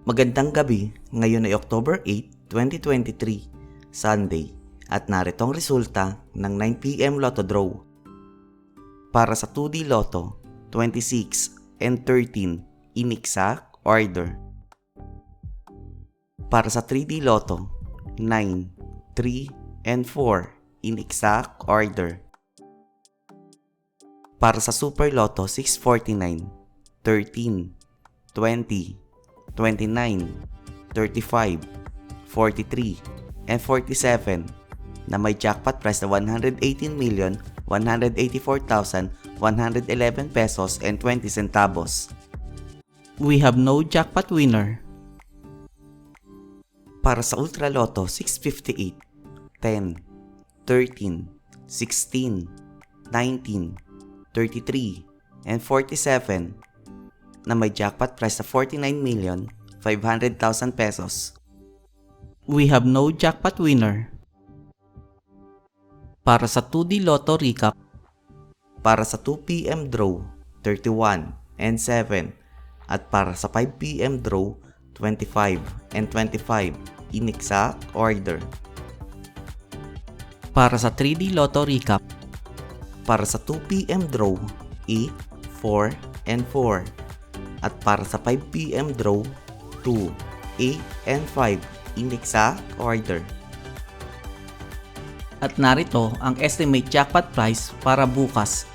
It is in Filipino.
Magandang gabi, ngayon ay October 8, 2023, Sunday, at narito ang resulta ng 9pm Lotto Draw. Para sa 2D Lotto, 26 and 13 in exact order. Para sa 3D Lotto, 9, 3, and 4 in exact order. Para sa Super Lotto 649, 13, 20, 29, 35, 43, and 47 na may jackpot price na 118,184,111 pesos and 20 centavos. We have no jackpot winner. Para sa Ultra Lotto 658, 10, 13, 16, 19, 33, and 47 na may jackpot price na 49,500,000 pesos. We have no jackpot winner. Para sa 2D Lotto Recap, para sa 2pm draw 31 and 7 at para sa 5pm draw 25 and 25 in exact order. Para sa 3D Lotto Recap, para sa 2pm draw 8, 4, and 4 at para sa 5pm draw 2, 8, and 5 in exact order. At narito ang estimate jackpot price para bukas,